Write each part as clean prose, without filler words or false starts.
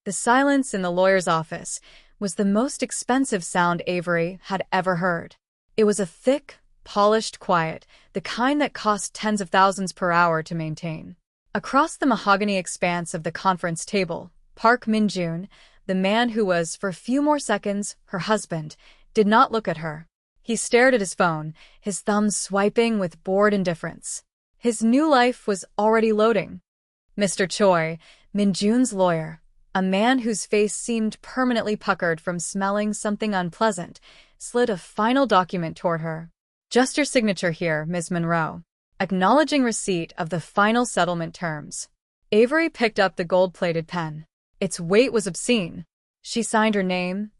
The silence in the lawyer's office was the most expensive sound Avery had ever heard. It was a thick, polished quiet, the kind that cost tens of thousands per hour to maintain. Across the mahogany expanse of the conference table, Park Min-joon, the man who was, for a few more seconds, her husband, did not look at her. He stared at his phone, his thumbs swiping with bored indifference. His new life was already loading. Mr. Choi, Min-joon's lawyer, a man whose face seemed permanently puckered from smelling something unpleasant, slid a final document toward her. "Just your signature here, Ms. Monroe." Acknowledging receipt of the final settlement terms. Avery picked up the gold-plated pen. Its weight was obscene. She signed her name,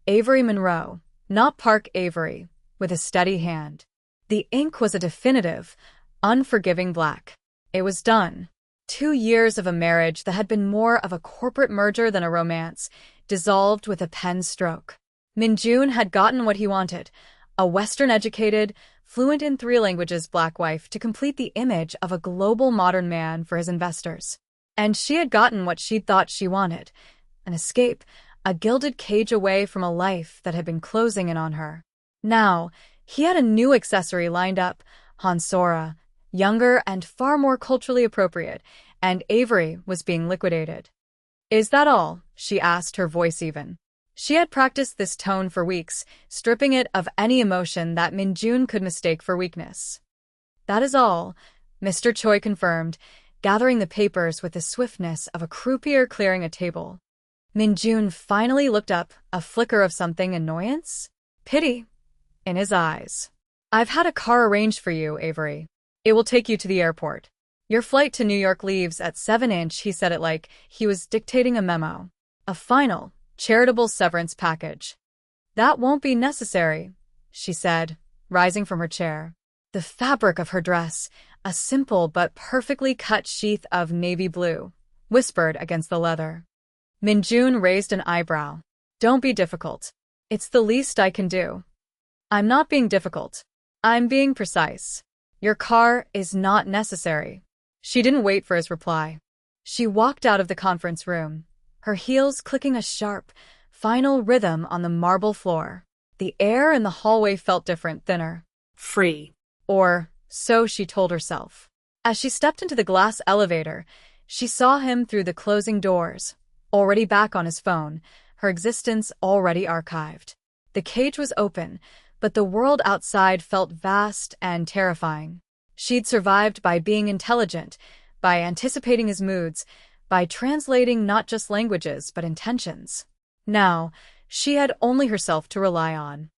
Avery Monroe, not Park Avery, with a steady hand. The ink was a definitive, unforgiving black. It was done. 2 years of a marriage that had been more of a corporate merger than a romance, dissolved with a pen stroke. Min-joon had gotten what he wanted, a Western-educated, fluent in 3 languages black wife to complete the image of a global modern man for his investors. And she had gotten what she'd thought she wanted, an escape, a gilded cage away from a life that had been closing in on her. Now, he had a new accessory lined up, Hansora, younger and far more culturally appropriate, and Avery was being liquidated. "Is that all?" she asked, her voice even. She had practiced this tone for weeks, stripping it of any emotion that Min-joon could mistake for weakness. "That is all," Mr. Choi confirmed, gathering the papers with the swiftness of a croupier clearing a table. Min-joon finally looked up, a flicker of something annoyance? Pity in his eyes. "I've had a car arranged for you, Avery. It will take you to the airport. Your flight to New York leaves at 7". He said it like he was dictating a memo. "A final, charitable severance package." "That won't be necessary," she said, rising from her chair. The fabric of her dress, a simple but perfectly cut sheath of navy blue, whispered against the leather. Min-joon raised an eyebrow. "Don't be difficult. It's the least I can do." "I'm not being difficult. I'm being precise. Your car is not necessary." She didn't wait for his reply. She walked out of the conference room, her heels clicking a sharp, final rhythm on the marble floor. The air in the hallway felt different, thinner. Free. Or so she told herself. As she stepped into the glass elevator, she saw him through the closing doors, already back on his phone, her existence already archived. The cage was open, but the world outside felt vast and terrifying. She'd survived by being intelligent, by anticipating his moods, by translating not just languages but intentions. Now, she had only herself to rely on.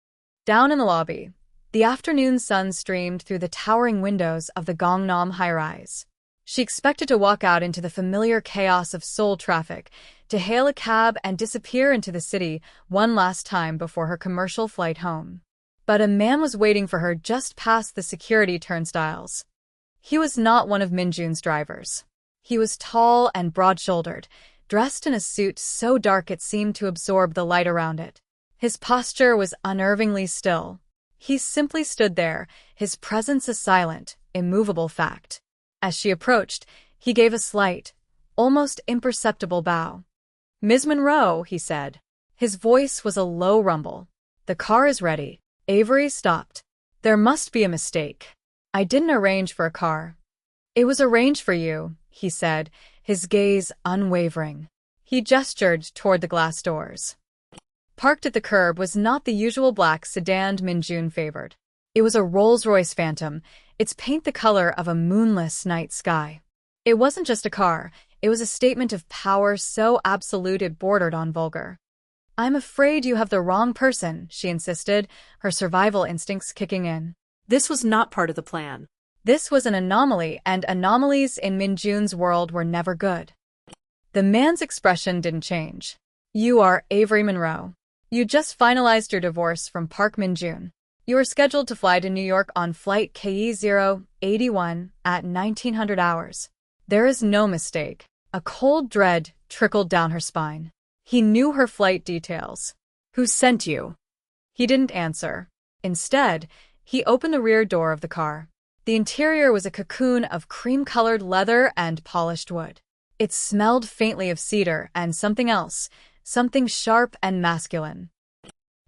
Down in the lobby, the afternoon sun streamed through the towering windows of the Gangnam high-rise. She expected to walk out into the familiar chaos of Seoul traffic, to hail a cab and disappear into the city one last time before her commercial flight home. But a man was waiting for her just past the security turnstiles. He was not one of Min-joon's drivers. He was tall and broad-shouldered, dressed in a suit so dark it seemed to absorb the light around it. His posture was unnervingly still. He simply stood there, his presence a silent, immovable fact. As she approached, he gave a slight, almost imperceptible bow. "Ms. Monroe," he said. His voice was a low rumble. "The car is ready." Avery stopped. "There must be a mistake. I didn't arrange for a car." "It was arranged for you," he said, his gaze unwavering. He gestured toward the glass doors. Parked at the curb was not the usual black sedan Min-joon favored. It was a Rolls-Royce Phantom, its paint the color of a moonless night sky. It wasn't just a car, it was a statement of power so absolute it bordered on vulgar. "I'm afraid you have the wrong person," she insisted, her survival instincts kicking in. This was not part of the plan. This was an anomaly, and anomalies in Min-joon's world were never good. The man's expression didn't change. "You are Avery Monroe. You just finalized your divorce from Park Min-joon. You are scheduled to fly to New York on flight KE-081 at 1900 hours. There is no mistake." A cold dread trickled down her spine. He knew her flight details. "Who sent you?" He didn't answer. Instead, he opened the rear door of the car. The interior was a cocoon of cream-colored leather and polished wood. It smelled faintly of cedar and something else, something sharp and masculine.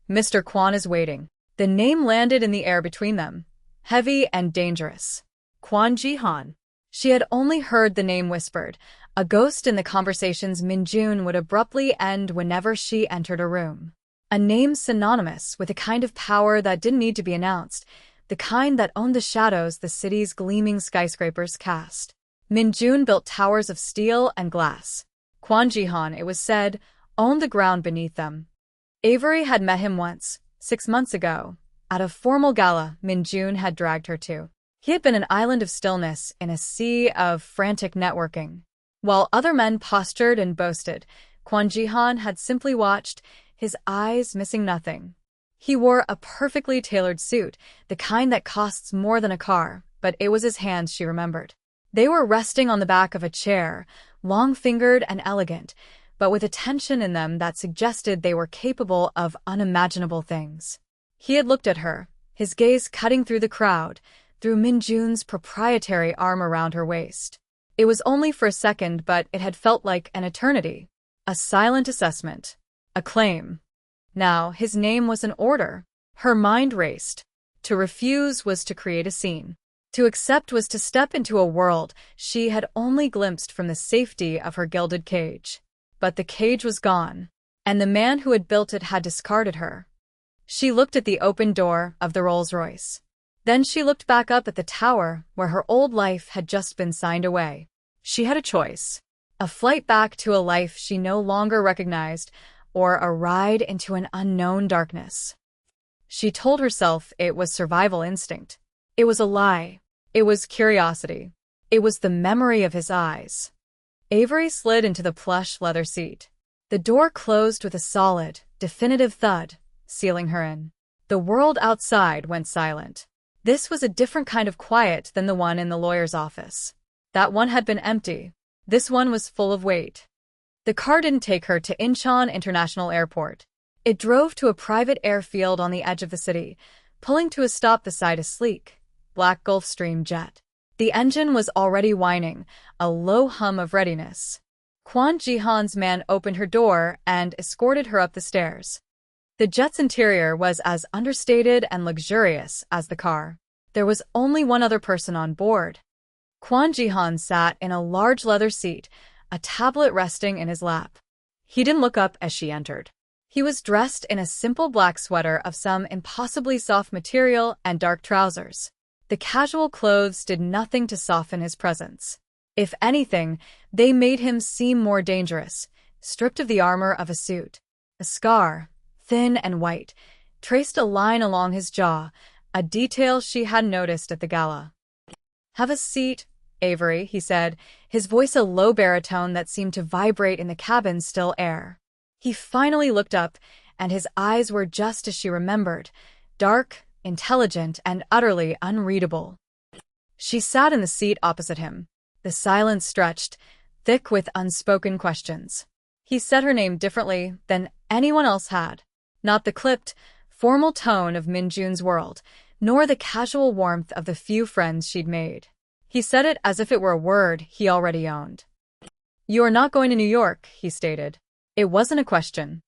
Mr. Kwon is waiting. The name landed in the air between them, heavy and dangerous. Kwon Ji-han. She had only heard the name whispered, a ghost in the conversations Min-jun would abruptly end whenever she entered a room. A name synonymous with a kind of power that didn't need to be announced, the kind that owned the shadows the city's gleaming skyscrapers cast. Min-jun built towers of steel and glass. Kwon Ji-han, it was said, owned the ground beneath them. Avery had met him once, 6 months ago, at a formal gala Min-jun had dragged her to. He had been an island of stillness in a sea of frantic networking. While other men postured and boasted, Kwon Ji-han had simply watched, his eyes missing nothing. He wore a perfectly tailored suit, the kind that costs more than a car, but it was his hands she remembered. They were resting on the back of a chair, long-fingered and elegant, but with a tension in them that suggested they were capable of unimaginable things. He had looked at her, his gaze cutting through the crowd, through Min-jun's proprietary arm around her waist. It was only for a second, but it had felt like an eternity. A silent assessment. A claim. Now, his name was an order. Her mind raced. To refuse was to create a scene. To accept was to step into a world she had only glimpsed from the safety of her gilded cage. But the cage was gone, and the man who had built it had discarded her. She looked at the open door of the Rolls-Royce. Then she looked back up at the tower where her old life had just been signed away. She had a choice. A flight back to a life she no longer recognized, or a ride into an unknown darkness. She told herself it was survival instinct. It was a lie. It was curiosity. It was the memory of his eyes. Avery slid into the plush leather seat. The door closed with a solid, definitive thud, sealing her in. The world outside went silent. This was a different kind of quiet than the one in the lawyer's office. That one had been empty. This one was full of weight. The car didn't take her to Incheon International Airport. It drove to a private airfield on the edge of the city, pulling to a stop beside a sleek, black Gulfstream jet. The engine was already whining, a low hum of readiness. Kwon Ji-han's man opened her door and escorted her up the stairs. The jet's interior was as understated and luxurious as the car. There was only one other person on board. Kwon Ji-han sat in a large leather seat, a tablet resting in his lap. He didn't look up as she entered. He was dressed in a simple black sweater of some impossibly soft material and dark trousers. The casual clothes did nothing to soften his presence. If anything, they made him seem more dangerous, stripped of the armor of a suit. A scar, thin and white, traced a line along his jaw, a detail she had noticed at the gala. "Have a seat, Avery," he said, his voice a low baritone that seemed to vibrate in the cabin's still air. He finally looked up, and his eyes were just as she remembered, dark, intelligent, and utterly unreadable. She sat in the seat opposite him. The silence stretched, thick with unspoken questions. He said her name differently than anyone else had. Not the clipped, formal tone of Min-jun's world, nor the casual warmth of the few friends she'd made. He said it as if it were a word he already owned. "You are not going to New York," he stated. It wasn't a question.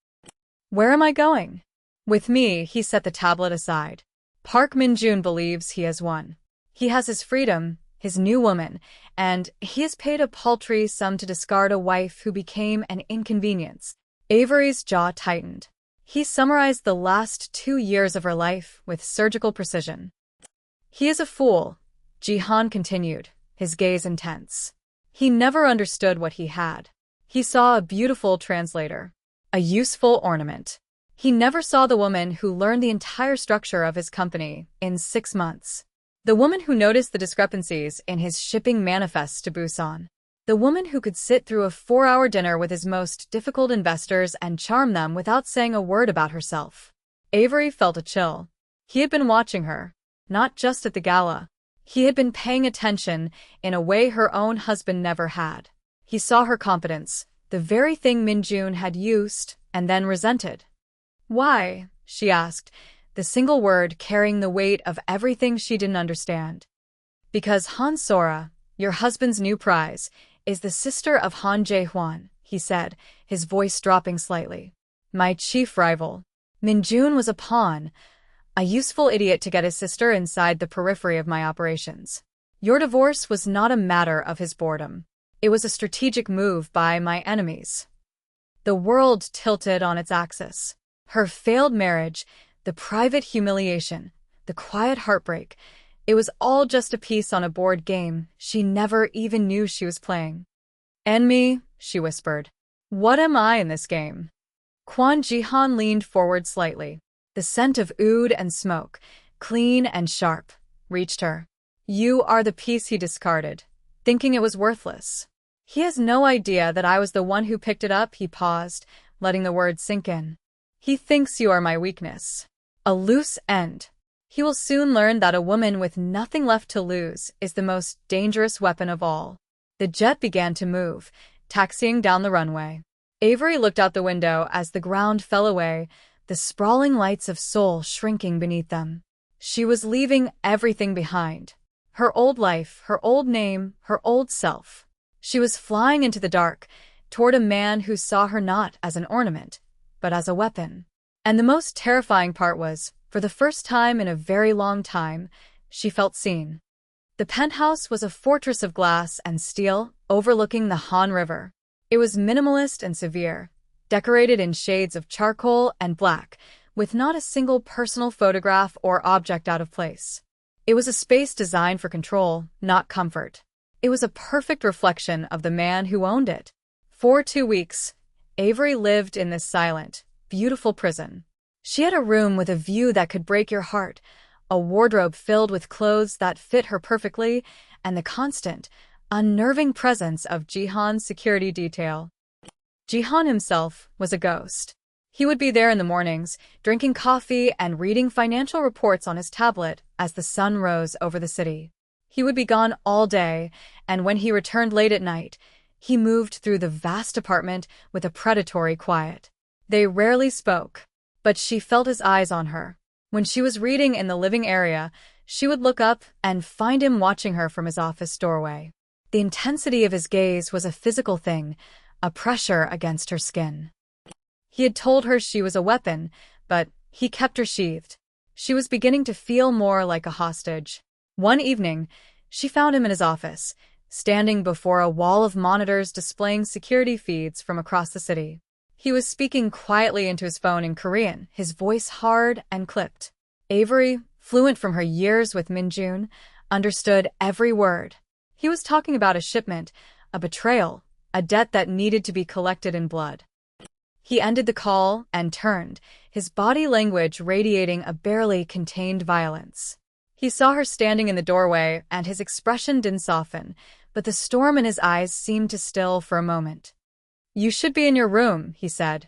"Where am I going?" "With me," he set the tablet aside. Park Min-jun believes he has won. He has his freedom, his new woman, and he has paid a paltry sum to discard a wife who became an inconvenience. Avery's jaw tightened. He summarized the last 2 years of her life with surgical precision. "He is a fool," Ji-han continued, his gaze intense. He never understood what he had. He saw a beautiful translator, a useful ornament. He never saw the woman who learned the entire structure of his company in 6 months. The woman who noticed the discrepancies in his shipping manifests to Busan. The woman who could sit through a 4-hour dinner with his most difficult investors and charm them without saying a word about herself. Avery felt a chill. He had been watching her, not just at the gala. He had been paying attention in a way her own husband never had. He saw her competence, the very thing Min-jun had used and then resented. "Why?" she asked, the single word carrying the weight of everything she didn't understand. "Because Han Sora, your husband's new prize, is the sister of Han Jae-hwan, he said, his voice dropping slightly. My chief rival. Min-jun was a pawn, a useful idiot to get his sister inside the periphery of my operations. Your divorce was not a matter of his boredom. It was a strategic move by my enemies. The world tilted on its axis. Her failed marriage, the private humiliation, the quiet heartbreak, it was all just a piece on a board game she never even knew she was playing. And me, she whispered. What am I in this game? Kwon Ji-han leaned forward slightly. The scent of oud and smoke, clean and sharp, reached her. You are the piece he discarded, thinking it was worthless. He has no idea that I was the one who picked it up, he paused, letting the words sink in. He thinks you are my weakness. A loose end. He will soon learn that a woman with nothing left to lose is the most dangerous weapon of all. The jet began to move, taxiing down the runway. Avery looked out the window as the ground fell away, the sprawling lights of Seoul shrinking beneath them. She was leaving everything behind. Her old life, her old name, her old self. She was flying into the dark, toward a man who saw her not as an ornament, but as a weapon. And the most terrifying part was, for the first time in a very long time, she felt seen. The penthouse was a fortress of glass and steel, overlooking the Han River. It was minimalist and severe, decorated in shades of charcoal and black, with not a single personal photograph or object out of place. It was a space designed for control, not comfort. It was a perfect reflection of the man who owned it. For 2 weeks, Avery lived in this silent, beautiful prison. She had a room with a view that could break your heart, a wardrobe filled with clothes that fit her perfectly, and the constant, unnerving presence of Jihan's security detail. Jihan himself was a ghost. He would be there in the mornings, drinking coffee and reading financial reports on his tablet as the sun rose over the city. He would be gone all day, and when he returned late at night, he moved through the vast apartment with a predatory quiet. They rarely spoke, but she felt his eyes on her. When she was reading in the living area, she would look up and find him watching her from his office doorway. The intensity of his gaze was a physical thing, a pressure against her skin. He had told her she was a weapon, but he kept her sheathed. She was beginning to feel more like a hostage. One evening, she found him in his office, standing before a wall of monitors displaying security feeds from across the city. He was speaking quietly into his phone in Korean, his voice hard and clipped. Avery, fluent from her years with Min-jun, understood every word. He was talking about a shipment, a betrayal, a debt that needed to be collected in blood. He ended the call and turned, his body language radiating a barely contained violence. He saw her standing in the doorway, and his expression didn't soften, but the storm in his eyes seemed to still for a moment. You should be in your room, he said.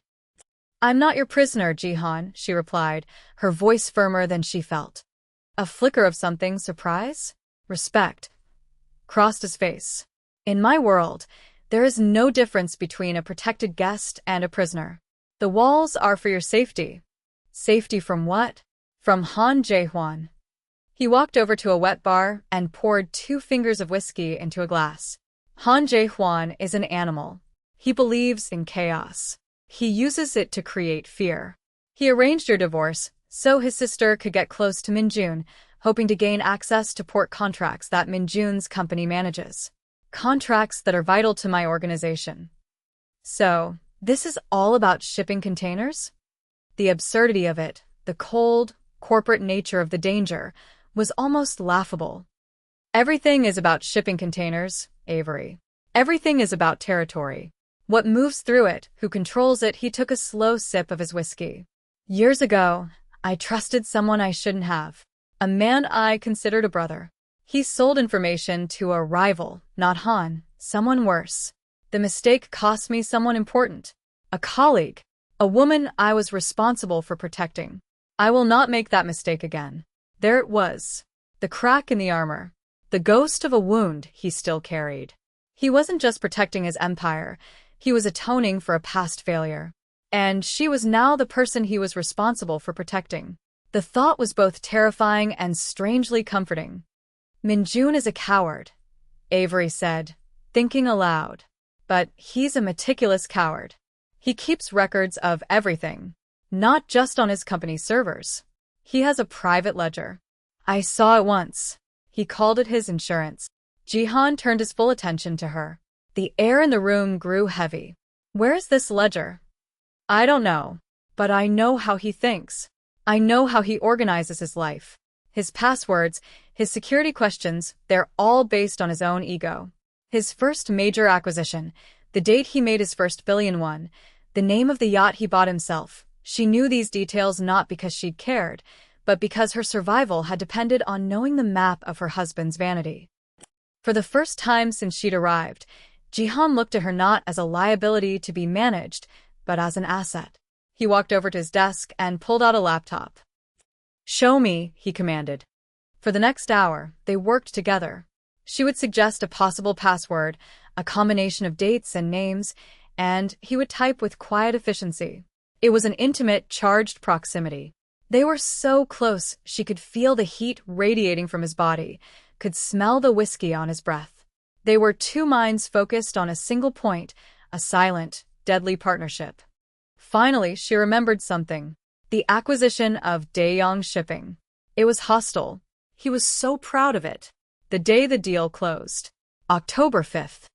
I'm not your prisoner, Jihan, she replied, her voice firmer than she felt. A flicker of something, surprise? Respect, crossed his face. In my world, there is no difference between a protected guest and a prisoner. The walls are for your safety. Safety from what? From Han Jae-hwan. He walked over to a wet bar and poured 2 fingers of whiskey into a glass. Han Jae-hwan is an animal. He believes in chaos. He uses it to create fear. He arranged your divorce so his sister could get close to Min-jun, hoping to gain access to port contracts that Min-jun's company manages. Contracts that are vital to my organization. So, this is all about shipping containers? The absurdity of it, the cold, corporate nature of the danger, was almost laughable. Everything is about shipping containers, Avery. Everything is about territory. What moves through it, who controls it. He took a slow sip of his whiskey. Years ago, I trusted someone I shouldn't have. A man I considered a brother. He sold information to a rival, not Han, someone worse. The mistake cost me someone important. A colleague. A woman I was responsible for protecting. I will not make that mistake again. There it was. The crack in the armor. The ghost of a wound he still carried. He wasn't just protecting his empire. He was atoning for a past failure. And she was now the person he was responsible for protecting. The thought was both terrifying and strangely comforting. Min-jun is a coward, Avery said, thinking aloud. But he's a meticulous coward. He keeps records of everything, not just on his company's servers. He has a private ledger. I saw it once. He called it his insurance. Jihan turned his full attention to her. The air in the room grew heavy. Where is this ledger? I don't know. But I know how he thinks. I know how he organizes his life. His passwords, his security questions, they're all based on his own ego. His first major acquisition, the date he made his first $1 billion, the name of the yacht he bought himself. She knew these details not because she'd cared, but because her survival had depended on knowing the map of her husband's vanity. For the first time since she'd arrived, Jihan looked at her not as a liability to be managed, but as an asset. He walked over to his desk and pulled out a laptop. Show me, he commanded. For the next hour, they worked together. She would suggest a possible password, a combination of dates and names, and he would type with quiet efficiency. It was an intimate, charged proximity. They were so close she could feel the heat radiating from his body, could smell the whiskey on his breath. They were two minds focused on a single point, a silent, deadly partnership. Finally, she remembered something. The acquisition of Daeyong Shipping. It was hostile. He was so proud of it. The day the deal closed. October 5th.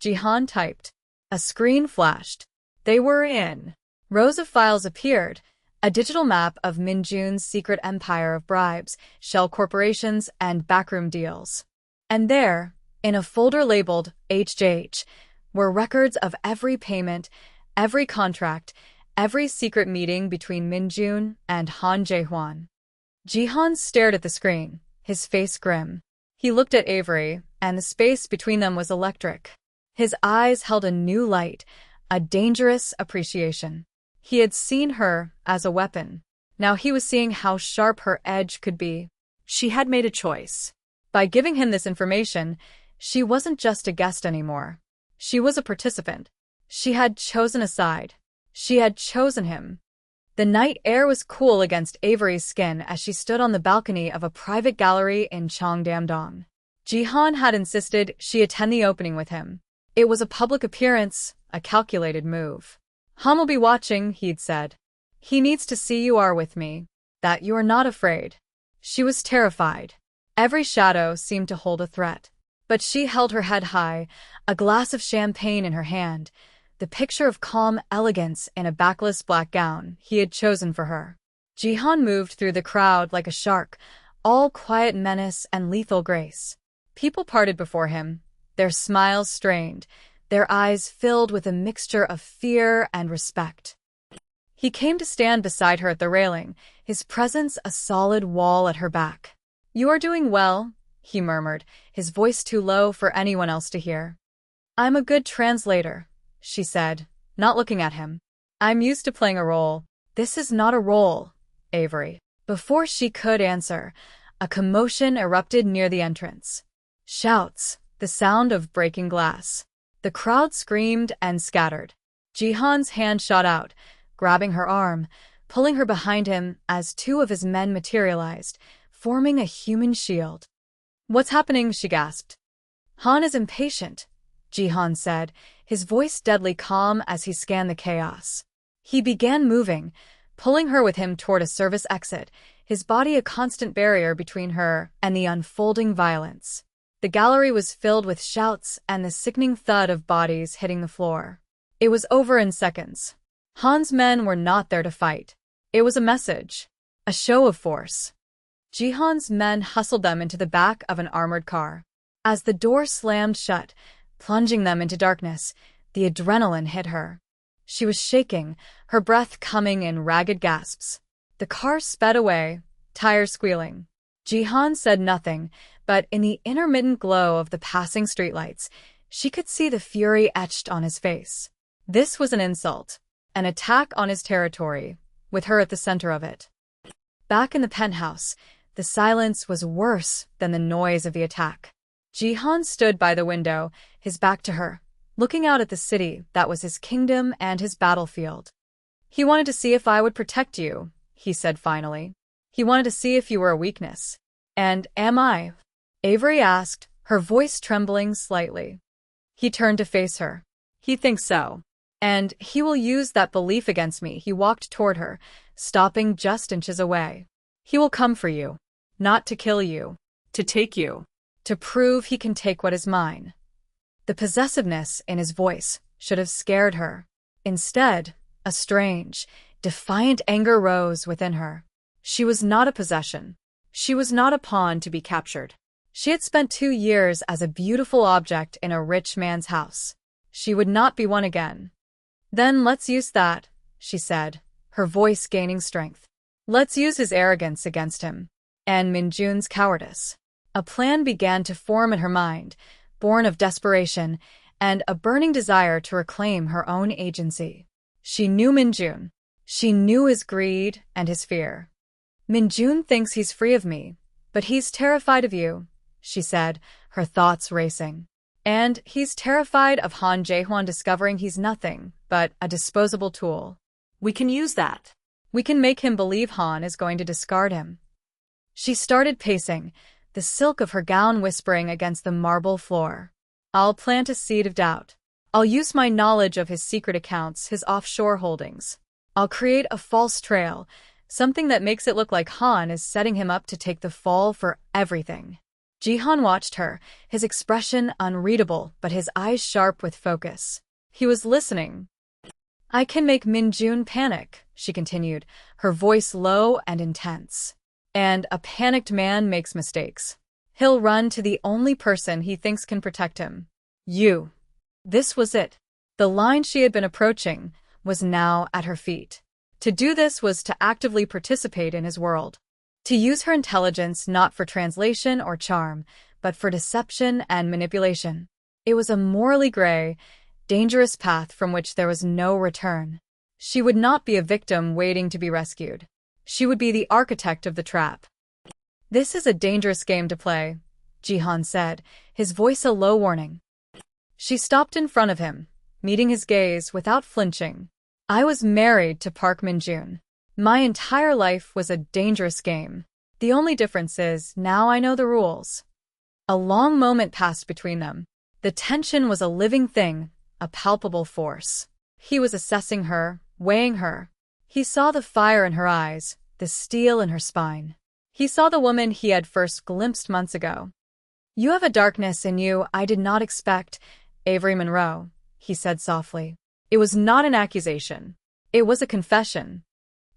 Jihan typed. A screen flashed. They were in. Rows of files appeared. A digital map of Minjun's secret empire of bribes, shell corporations, and backroom deals. And there, in a folder labeled HJH, were records of every payment, every contract, every secret meeting between Minjun and Han Jae-hwan. Jihan stared at the screen, his face grim. He looked at Avery, and the space between them was electric. His eyes held a new light, a dangerous appreciation. He had seen her as a weapon. Now he was seeing how sharp her edge could be. She had made a choice. By giving him this information, she wasn't just a guest anymore. She was a participant. She had chosen a side. She had chosen him. The night air was cool against Avery's skin as she stood on the balcony of a private gallery in Cheongdam-dong. Jihan had insisted she attend the opening with him. It was a public appearance, a calculated move. Han will be watching, he'd said. He needs to see you are with me, that you are not afraid. She was terrified. Every shadow seemed to hold a threat. But she held her head high, a glass of champagne in her hand, the picture of calm elegance in a backless black gown he had chosen for her. Jihan moved through the crowd like a shark, all quiet menace and lethal grace. People parted before him, their smiles strained, their eyes filled with a mixture of fear and respect. He came to stand beside her at the railing, his presence a solid wall at her back. You are doing well, he murmured, his voice too low for anyone else to hear. I'm a good translator, she said, not looking at him. I'm used to playing a role. This is not a role, Avery. Before she could answer, a commotion erupted near the entrance. Shouts, the sound of breaking glass. The crowd screamed and scattered. Jihan's hand shot out, grabbing her arm, pulling her behind him as two of his men materialized, forming a human shield. What's happening? She gasped. Han is impatient, Jihan said, his voice deadly calm as he scanned the chaos. He began moving, pulling her with him toward a service exit, his body a constant barrier between her and the unfolding violence. The gallery was filled with shouts and the sickening thud of bodies hitting the floor. It was over in seconds. Han's men were not there to fight. It was a message, a show of force. Jihan's men hustled them into the back of an armored car. As the door slammed shut, plunging them into darkness, the adrenaline hit her. She was shaking, her breath coming in ragged gasps. The car sped away, tires squealing. Jihan said nothing, but in the intermittent glow of the passing streetlights, she could see the fury etched on his face. This was an insult, an attack on his territory, with her at the center of it. Back in the penthouse, the silence was worse than the noise of the attack. Jihan stood by the window, his back to her, looking out at the city that was his kingdom and his battlefield. He wanted to see if I would protect you, he said finally. He wanted to see if you were a weakness. And am I? Avery asked, her voice trembling slightly. He turned to face her. He thinks so. And he will use that belief against me. He walked toward her, stopping just inches away. He will come for you. Not to kill you. To take you. To prove he can take what is mine. The possessiveness in his voice should have scared her. Instead, a strange, defiant anger rose within her. She was not a possession. She was not a pawn to be captured. She had spent 2 years as a beautiful object in a rich man's house. She would not be one again. Then let's use that, she said, her voice gaining strength. Let's use his arrogance against him. And Minjun's cowardice. A plan began to form in her mind, born of desperation and a burning desire to reclaim her own agency. She knew Minjun. She knew his greed and his fear. Minjun thinks he's free of me, but he's terrified of you, she said, her thoughts racing. And he's terrified of Han Jaehwan discovering he's nothing but a disposable tool. We can use that. We can make him believe Han is going to discard him. She started pacing, the silk of her gown whispering against the marble floor. I'll plant a seed of doubt. I'll use my knowledge of his secret accounts, his offshore holdings. I'll create a false trail, something that makes it look like Han is setting him up to take the fall for everything. Jihan watched her, his expression unreadable but his eyes sharp with focus. He was listening. I can make Minjun panic, she continued, her voice low and intense. And a panicked man makes mistakes. He'll run to the only person he thinks can protect him. You. This was it. The line she had been approaching was now at her feet. To do this was to actively participate in his world. To use her intelligence not for translation or charm, but for deception and manipulation. It was a morally gray, dangerous path from which there was no return. She would not be a victim waiting to be rescued. She would be the architect of the trap. This is a dangerous game to play, Jihan said, his voice a low warning. She stopped in front of him, meeting his gaze without flinching. I was married to Park Minjun. My entire life was a dangerous game. The only difference is, now I know the rules. A long moment passed between them. The tension was a living thing, a palpable force. He was assessing her, weighing her. He saw the fire in her eyes, the steel in her spine. He saw the woman he had first glimpsed months ago. You have a darkness in you I did not expect, Avery Monroe, he said softly. It was not an accusation. It was a confession.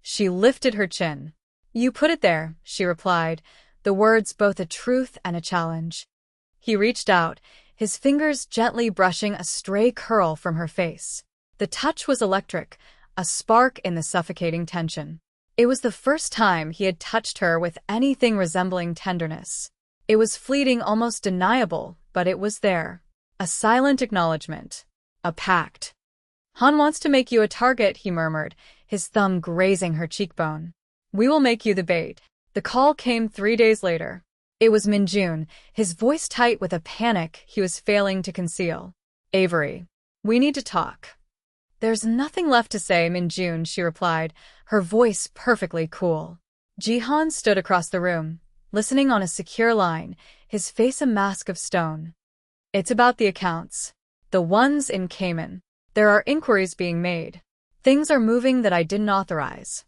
She lifted her chin. You put it there, she replied, the words both a truth and a challenge. He reached out, his fingers gently brushing a stray curl from her face. The touch was electric, a spark in the suffocating tension. It was the first time he had touched her with anything resembling tenderness. It was fleeting, almost deniable, but it was there. A silent acknowledgement. A pact. Han wants to make you a target, he murmured, his thumb grazing her cheekbone. We will make you the bait. The call came 3 days later. It was Minjun, his voice tight with a panic he was failing to conceal. Avery, we need to talk. There's nothing left to say, Minjun, she replied, her voice perfectly cool. Jihan stood across the room, listening on a secure line, his face a mask of stone. It's about the accounts. The ones in Cayman. There are inquiries being made. Things are moving that I didn't authorize.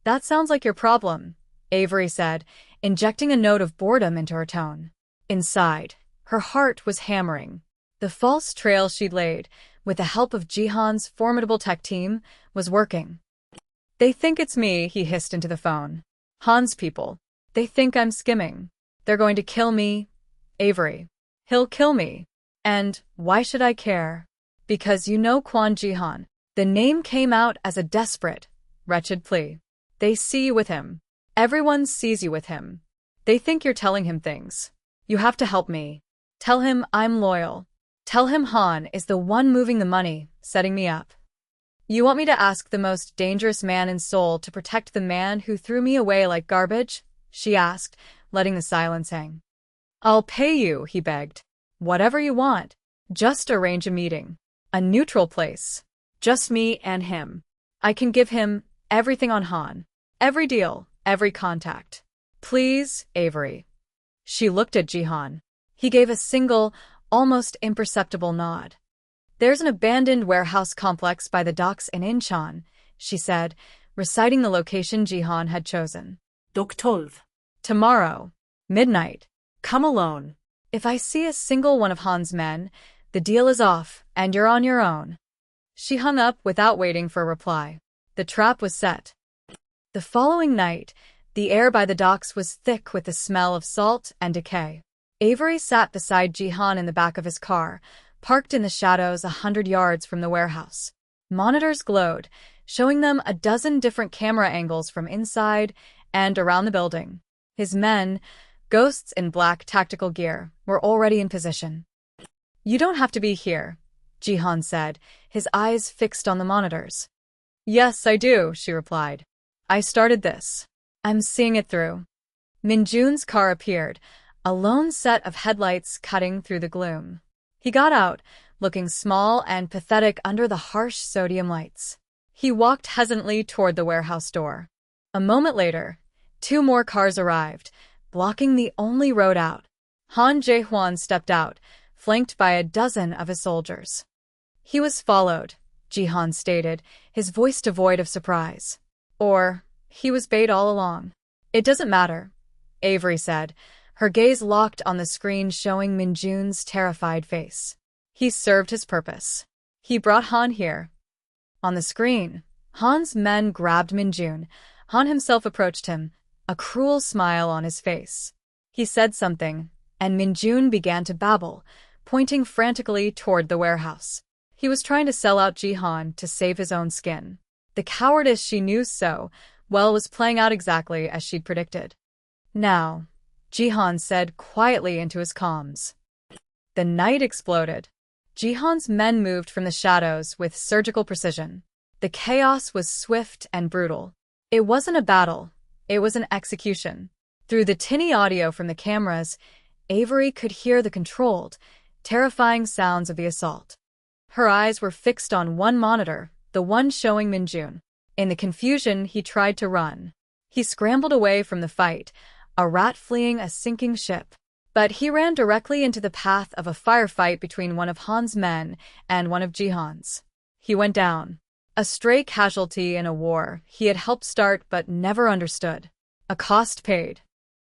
That sounds like your problem, Avery said, injecting a note of boredom into her tone. Inside, her heart was hammering. The false trail she'd laid, with the help of Jihan's formidable tech team, was working. They think it's me, he hissed into the phone. Han's people. They think I'm skimming. They're going to kill me. Avery. He'll kill me. And why should I care? Because you know Kwon Jihan. The name came out as a desperate, wretched plea. They see you with him. Everyone sees you with him. They think you're telling him things. You have to help me. Tell him I'm loyal. Tell him Han is the one moving the money, setting me up. You want me to ask the most dangerous man in Seoul to protect the man who threw me away like garbage? She asked, letting the silence hang. I'll pay you, he begged. Whatever you want. Just arrange a meeting. A neutral place. Just me and him. I can give him everything on Han. Every deal, every contact. Please, Avery. She looked at Jihan. He gave a single, almost imperceptible nod. "There's an abandoned warehouse complex by the docks in Incheon," she said, reciting the location Jihan had chosen. "12. "Tomorrow. Midnight. Come alone." If I see a single one of Han's men, the deal is off, and you're on your own." She hung up without waiting for a reply. The trap was set. The following night, the air by the docks was thick with the smell of salt and decay. Avery sat beside Jihan in the back of his car, parked in the shadows 100 yards from the warehouse. Monitors glowed, showing them a dozen different camera angles from inside and around the building. His men, ghosts in black tactical gear, were already in position. "You don't have to be here," Jihan said, his eyes fixed on the monitors. "Yes, I do," she replied. "I started this. I'm seeing it through." Minjun's car appeared, a lone set of headlights cutting through the gloom. He got out, looking small and pathetic under the harsh sodium lights. He walked hesitantly toward the warehouse door. A moment later, 2 more cars arrived, blocking the only road out. Han Jae-hwan stepped out, flanked by a dozen of his soldiers. "He was followed," Jihan stated, his voice devoid of surprise. "Or, he was bait all along." "It doesn't matter," Avery said, her gaze locked on the screen showing Minjun's terrified face. "He served his purpose. He brought Han here." On the screen, Han's men grabbed Minjun. Han himself approached him, a cruel smile on his face. He said something, and Minjun began to babble, pointing frantically toward the warehouse. He was trying to sell out Jihan to save his own skin. The cowardice she knew so well was playing out exactly as she'd predicted. "Now," Jihan said quietly into his comms. The night exploded. Jihan's men moved from the shadows with surgical precision. The chaos was swift and brutal. It wasn't a battle, it was an execution. Through the tinny audio from the cameras, Avery could hear the controlled, terrifying sounds of the assault. Her eyes were fixed on one monitor, the one showing Minjun. In the confusion, he tried to run. He scrambled away from the fight, a rat fleeing a sinking ship. But he ran directly into the path of a firefight between one of Han's men and one of Jihan's. He went down. A stray casualty in a war he had helped start but never understood. A cost paid.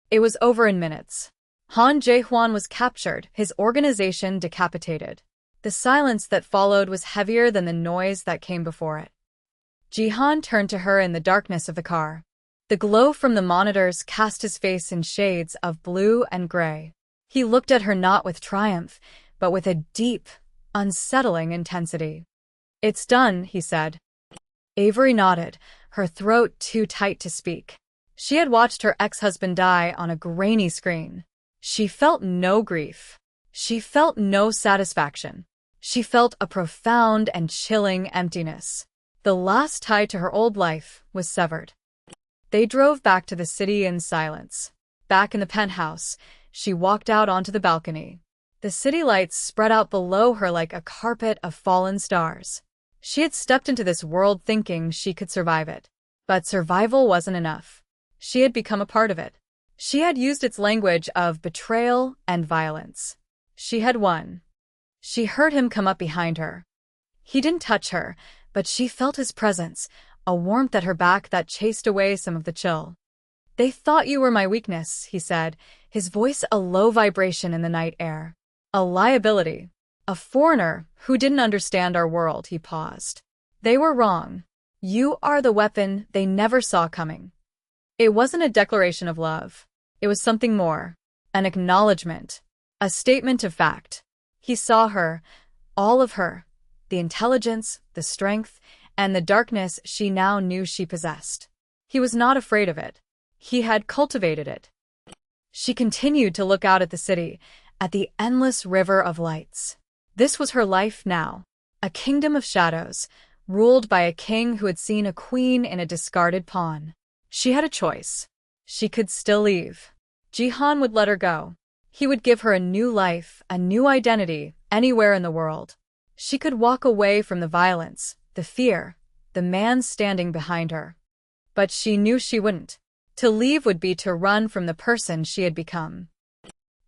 It was over in minutes. Han Jae-hwan was captured, his organization decapitated. The silence that followed was heavier than the noise that came before it. Jihan turned to her in the darkness of the car. The glow from the monitors cast his face in shades of blue and gray. He looked at her not with triumph, but with a deep, unsettling intensity. "It's done," he said. Avery nodded, her throat too tight to speak. She had watched her ex-husband die on a grainy screen. She felt no grief. She felt no satisfaction. She felt a profound and chilling emptiness. The last tie to her old life was severed. They drove back to the city in silence. Back in the penthouse, she walked out onto the balcony. The city lights spread out below her like a carpet of fallen stars. She had stepped into this world thinking she could survive it. But survival wasn't enough. She had become a part of it. She had used its language of betrayal and violence. She had won. She heard him come up behind her. He didn't touch her, but she felt his presence, a warmth at her back that chased away some of the chill. "They thought you were my weakness," he said, his voice a low vibration in the night air. "A liability. A foreigner who didn't understand our world," he paused. "They were wrong. You are the weapon they never saw coming." It wasn't a declaration of love. It was something more. An acknowledgement. A statement of fact. He saw her, all of her, the intelligence, the strength, and the darkness she now knew she possessed. He was not afraid of it. He had cultivated it. She continued to look out at the city, at the endless river of lights. This was her life now, a kingdom of shadows, ruled by a king who had seen a queen in a discarded pawn. She had a choice. She could still leave. Jihan would let her go. He would give her a new life, a new identity, anywhere in the world. She could walk away from the violence, the fear, the man standing behind her. But she knew she wouldn't. To leave would be to run from the person she had become.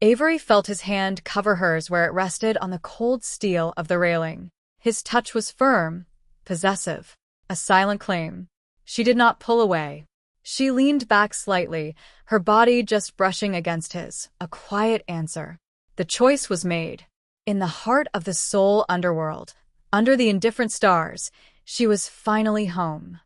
Avery felt his hand cover hers where it rested on the cold steel of the railing. His touch was firm, possessive, a silent claim. She did not pull away. She leaned back slightly, her body just brushing against his, a quiet answer. The choice was made. In the heart of the soul underworld, under the indifferent stars, she was finally home.